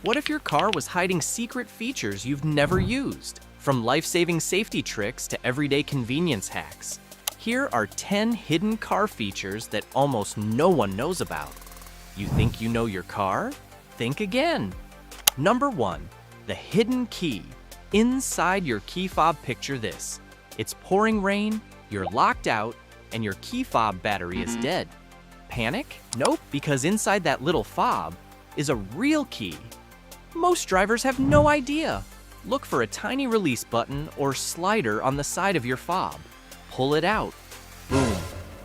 What if your car was hiding secret features you've never used? From life-saving safety tricks to everyday convenience hacks, here are 10 hidden car features that almost no one knows about. You think you know your car? Think again. Number 1. The hidden key. Inside your key fob, picture this. It's pouring rain, you're locked out, and your key fob battery is dead. Panic? Nope, because inside that little fob is a real key. Most drivers have no idea. Look for a tiny release button or slider on the side of your fob. Pull it out. Boom,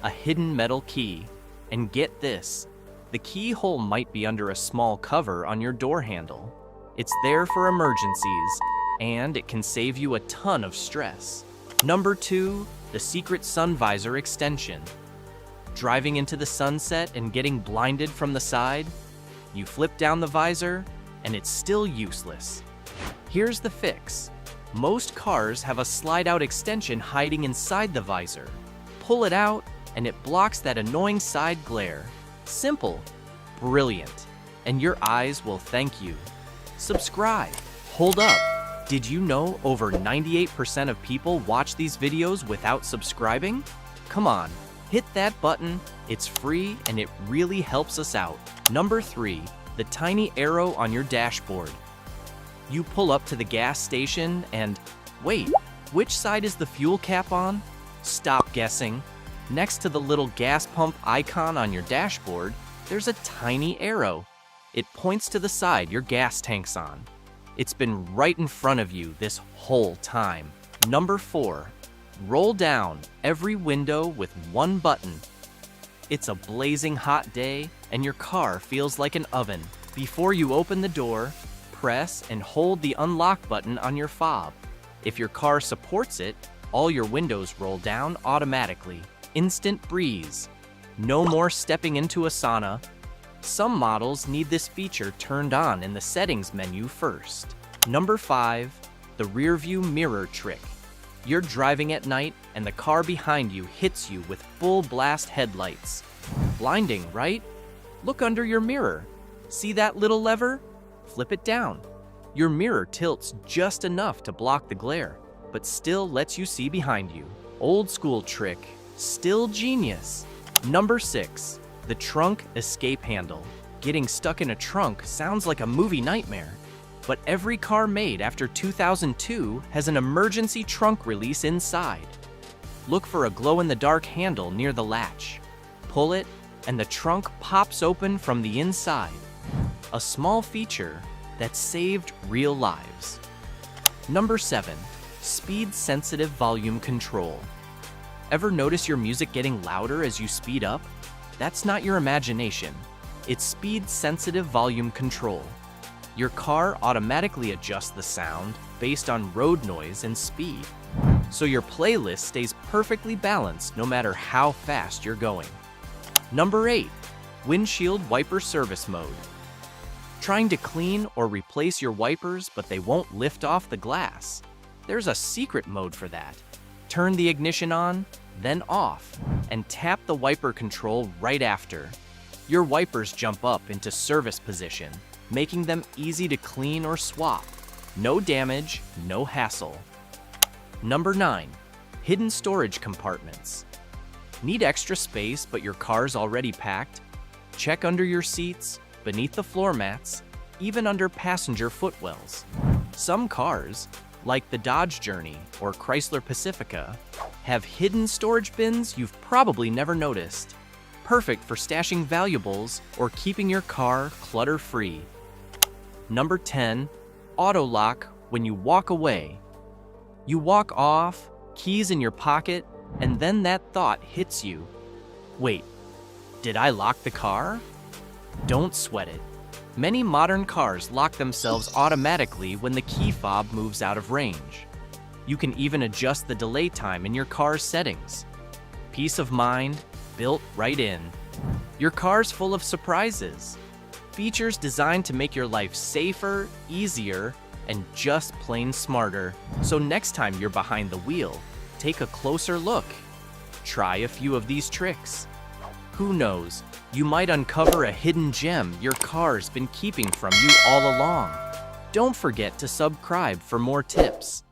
a hidden metal key. And get this, the keyhole might be under a small cover on your door handle. It's there for emergencies, and it can save you a ton of stress. Number 2, the secret sun visor extension. Driving into the sunset and getting blinded from the side? You flip down the visor, and it's still useless. Here's the fix. Most cars have a slide-out extension hiding inside the visor. Pull it out, and it blocks that annoying side glare. Simple, brilliant, and your eyes will thank you. Subscribe. Hold up. Did you know over 98% of people watch these videos without subscribing? Come on, hit that button. It's free and it really helps us out. Number 3, the tiny arrow on your dashboard. You pull up to the gas station and, wait, which side is the fuel cap on? Stop guessing. Next to the little gas pump icon on your dashboard, there's a tiny arrow. It points to the side your gas tank's on. It's been right in front of you this whole time. Number 4, roll down every window with one button. It's a blazing hot day and your car feels like an oven. Before you open the door, press and hold the unlock button on your fob. If your car supports it, all your windows roll down automatically. Instant breeze. No more stepping into a sauna. Some models need this feature turned on in the settings menu first. Number 5, the rear view mirror trick. You're driving at night and the car behind you hits you with full blast headlights. Blinding, right? Look under your mirror. See that little lever? Flip it down. Your mirror tilts just enough to block the glare, but still lets you see behind you. Old school trick, still genius. Number 6, the trunk escape handle. Getting stuck in a trunk sounds like a movie nightmare, but every car made after 2002 has an emergency trunk release inside. Look for a glow-in-the-dark handle near the latch. Pull it, and the trunk pops open from the inside. A small feature that saved real lives. Number 7, speed-sensitive volume control. Ever notice your music getting louder as you speed up? That's not your imagination. It's speed-sensitive volume control. Your car automatically adjusts the sound based on road noise and speed, so your playlist stays perfectly balanced no matter how fast you're going. Number 8, windshield wiper service mode. Trying to clean or replace your wipers, but they won't lift off the glass? There's a secret mode for that. Turn the ignition on, then off, and tap the wiper control right after. Your wipers jump up into service position, making them easy to clean or swap. No damage, no hassle. Number 9, hidden storage compartments. Need extra space but your car's already packed? Check under your seats, beneath the floor mats, even under passenger footwells. Some cars, like the Dodge Journey or Chrysler Pacifica, have hidden storage bins you've probably never noticed. Perfect for stashing valuables or keeping your car clutter-free. Number 10, auto lock when you walk away. You walk off, keys in your pocket, and then that thought hits you. Wait, did I lock the car? Don't sweat it. Many modern cars lock themselves automatically when the key fob moves out of range. You can even adjust the delay time in your car's settings. Peace of mind, built right in. Your car's full of surprises. Features designed to make your life safer, easier, and just plain smarter. So next time you're behind the wheel, take a closer look. Try a few of these tricks. Who knows, you might uncover a hidden gem your car's been keeping from you all along. Don't forget to subscribe for more tips.